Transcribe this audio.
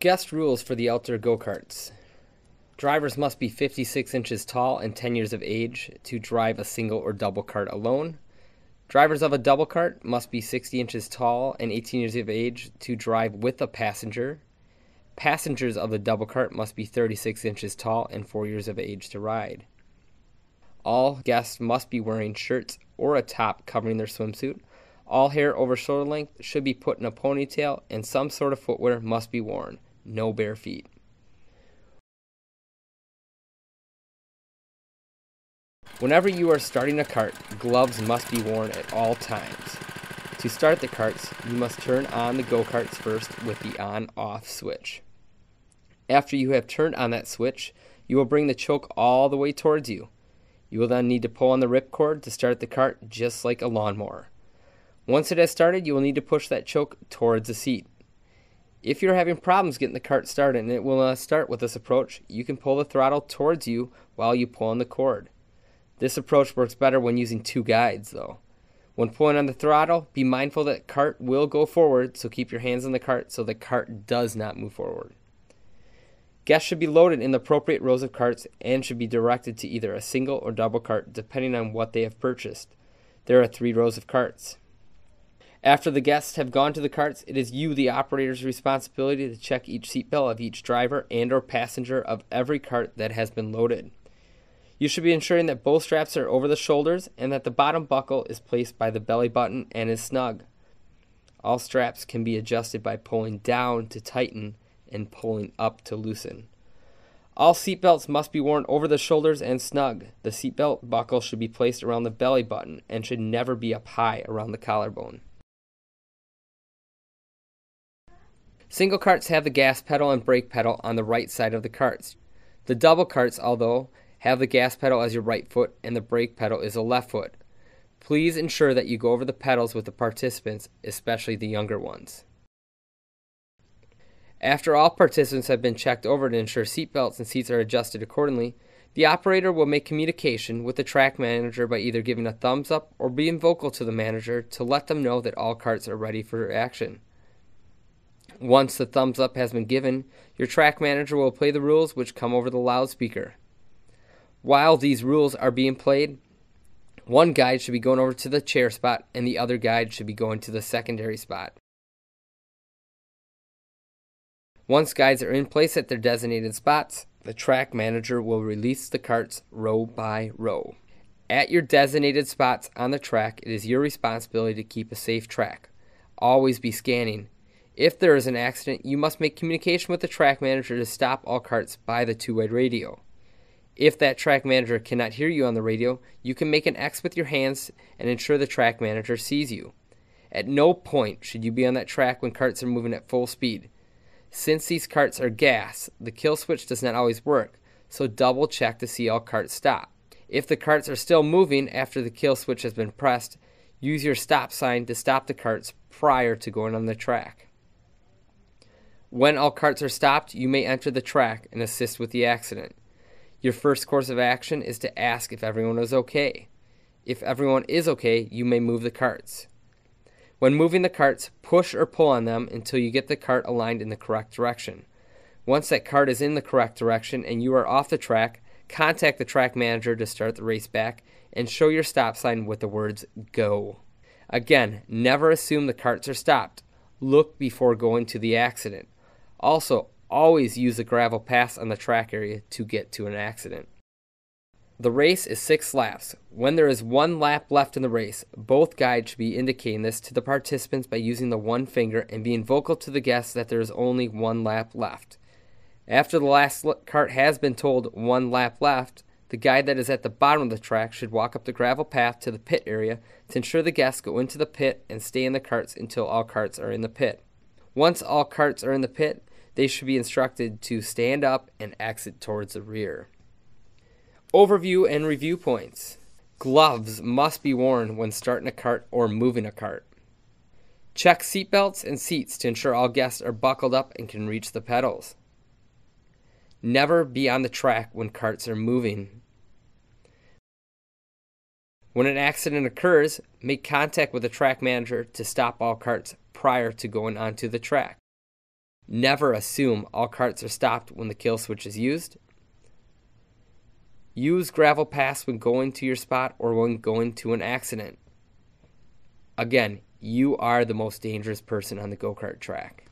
Guest rules for the outdoor go-karts. Drivers must be 56 inches tall and 10 years of age to drive a single or double cart alone. Drivers of a double cart must be 60 inches tall and 18 years of age to drive with a passenger. Passengers of the double cart must be 36 inches tall and 4 years of age to ride. All guests must be wearing shirts or a top covering their swimsuit. All hair over shoulder length should be put in a ponytail, and some sort of footwear must be worn. No bare feet. Whenever you are starting a cart, gloves must be worn at all times. To start the carts, you must turn on the go-karts first with the on-off switch. After you have turned on that switch, you will bring the choke all the way towards you. You will then need to pull on the ripcord to start the cart just like a lawnmower. Once it has started, you will need to push that choke towards the seat. If you're having problems getting the cart started and it will not start with this approach, you can pull the throttle towards you while you pull on the cord. This approach works better when using two guides, though. When pulling on the throttle, be mindful that cart will go forward, so keep your hands on the cart so the cart does not move forward. Guests should be loaded in the appropriate rows of carts and should be directed to either a single or double cart depending on what they have purchased. There are 3 rows of carts. After the guests have gone to the carts, it is you, the operator's responsibility, to check each seatbelt of each driver and or passenger of every cart that has been loaded. You should be ensuring that both straps are over the shoulders and that the bottom buckle is placed by the belly button and is snug. All straps can be adjusted by pulling down to tighten and pulling up to loosen. All seatbelts must be worn over the shoulders and snug. The seatbelt buckle should be placed around the belly button and should never be up high around the collarbone. Single carts have the gas pedal and brake pedal on the right side of the carts. The double carts, although, have the gas pedal as your right foot and the brake pedal is a left foot. Please ensure that you go over the pedals with the participants, especially the younger ones. After all participants have been checked over to ensure seatbelts and seats are adjusted accordingly, the operator will make communication with the track manager by either giving a thumbs up or being vocal to the manager to let them know that all carts are ready for action. Once the thumbs up has been given, your track manager will play the rules which come over the loudspeaker. While these rules are being played, one guide should be going over to the chair spot and the other guide should be going to the secondary spot. Once guides are in place at their designated spots, the track manager will release the carts row by row. At your designated spots on the track, it is your responsibility to keep a safe track. Always be scanning. If there is an accident, you must make communication with the track manager to stop all carts by the two-way radio. If that track manager cannot hear you on the radio, you can make an X with your hands and ensure the track manager sees you. At no point should you be on that track when carts are moving at full speed. Since these carts are gas, the kill switch does not always work, so double check to see all carts stop. If the carts are still moving after the kill switch has been pressed, use your stop sign to stop the carts prior to going on the track. When all carts are stopped, you may enter the track and assist with the accident. Your first course of action is to ask if everyone is okay. If everyone is okay, you may move the carts. When moving the carts, push or pull on them until you get the cart aligned in the correct direction. Once that cart is in the correct direction and you are off the track, contact the track manager to start the race back and show your stop sign with the words "Go." Again, never assume the carts are stopped. Look before going to the accident. Also, always use the gravel paths on the track area to get to an accident. The race is 6 laps. When there is 1 lap left in the race, both guides should be indicating this to the participants by using the one finger and being vocal to the guests that there is only 1 lap left. After the last cart has been told 1 lap left, the guide that is at the bottom of the track should walk up the gravel path to the pit area to ensure the guests go into the pit and stay in the carts until all carts are in the pit. Once all carts are in the pit, they should be instructed to stand up and exit towards the rear. Overview and review points. Gloves must be worn when starting a cart or moving a cart. Check seatbelts and seats to ensure all guests are buckled up and can reach the pedals. Never be on the track when carts are moving. When an accident occurs, make contact with the track manager to stop all carts prior to going onto the track. Never assume all carts are stopped when the kill switch is used. Use gravel paths when going to your spot or when going to an accident. Again, you are the most dangerous person on the go-kart track.